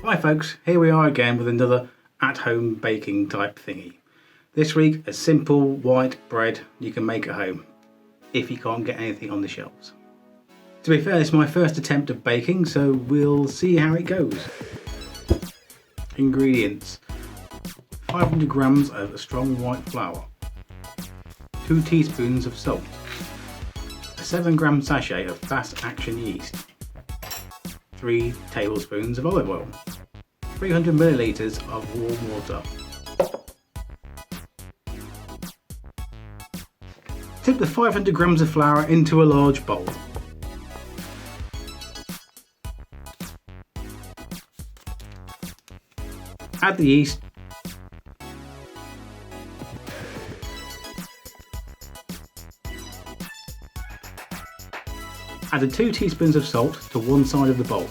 Hi folks, here we are again with another at-home baking type thingy. This week a simple white bread you can make at home if you can't get anything on the shelves. To be fair, it's my first attempt of baking, so we'll see how it goes. Ingredients: 500 grams of strong white flour, 2 teaspoons of salt, a 7-gram sachet of fast action yeast, 3 tablespoons of olive oil, 300 millilitres of warm water. Tip the 500 grams of flour into a large bowl. Add the yeast. Add 2 teaspoons of salt to one side of the bowl.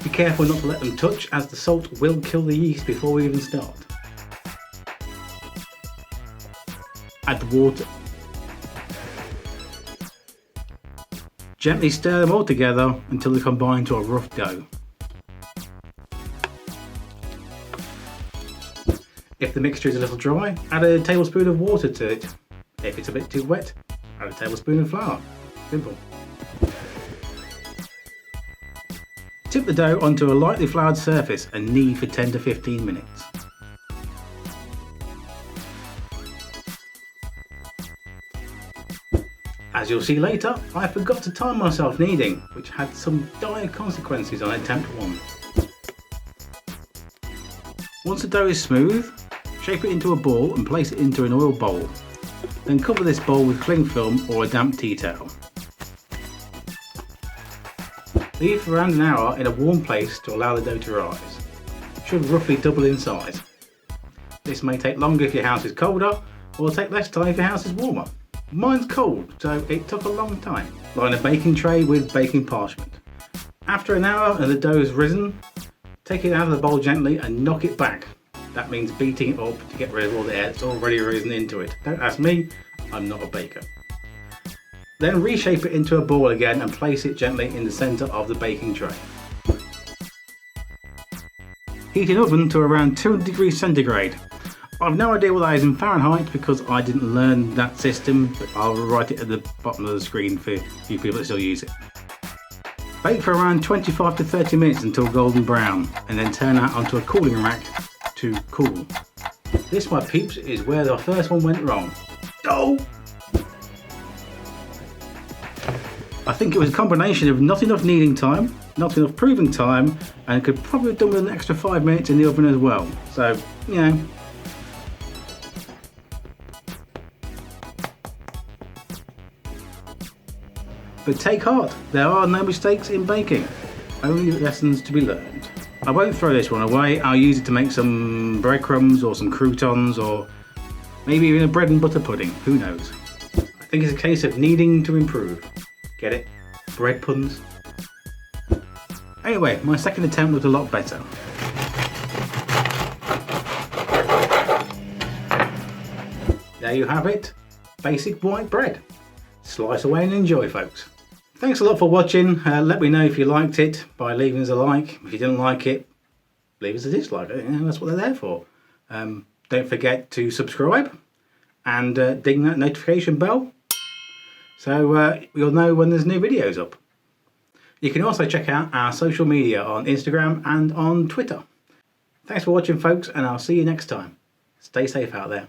Be careful not to let them touch, as the salt will kill the yeast before we even start. Add the water. Gently stir them all together until they combine to a rough dough. If the mixture is a little dry, add a tablespoon of water to it. If it's a bit too wet, add a tablespoon of flour. Simple. Tip the dough onto a lightly floured surface and knead for 10 to 15 minutes. As you'll see later, I forgot to time myself kneading, which had some dire consequences on attempt 1. Once the dough is smooth, shape it into a ball and place it into an oil bowl. Then cover this bowl with cling film or a damp tea towel. Leave for around an hour in a warm place to allow the dough to rise. Should roughly double in size. This may take longer if your house is colder, or take less time if your house is warmer. Mine's cold, so it took a long time. Line a baking tray with baking parchment. After an hour and the dough has risen, take it out of the bowl gently and knock it back. That means beating it up to get rid of all the air that's already risen into it. Don't ask me, I'm not a baker. Then reshape it into a ball again and place it gently in the centre of the baking tray. Heat an oven to around 200 degrees centigrade. I've no idea what that is in Fahrenheit because I didn't learn that system, but I'll write it at the bottom of the screen for you people that still use it. Bake for around 25 to 30 minutes until golden brown, and then turn out onto a cooling rack to cool. This, my peeps, is where the first one went wrong. Oh! I think it was a combination of not enough kneading time, not enough proving time, and could probably have done with an extra 5 minutes in the oven as well. So, you know. But take heart, there are no mistakes in baking, only lessons to be learned. I won't throw this one away, I'll use it to make some breadcrumbs or some croutons or maybe even a bread and butter pudding, who knows. I think it's a case of needing to improve. Get it? Bread puns? Anyway, my second attempt was a lot better. There you have it, basic white bread. Slice away and enjoy, folks. Thanks a lot for watching. Let me know if you liked it by leaving us a like. If you didn't like it, leave us a dislike. That's what they're there for. Don't forget to subscribe and ding that notification bell so you'll know when there's new videos up. You can also check out our social media on Instagram and on Twitter. Thanks for watching, folks, and I'll see you next time. Stay safe out there.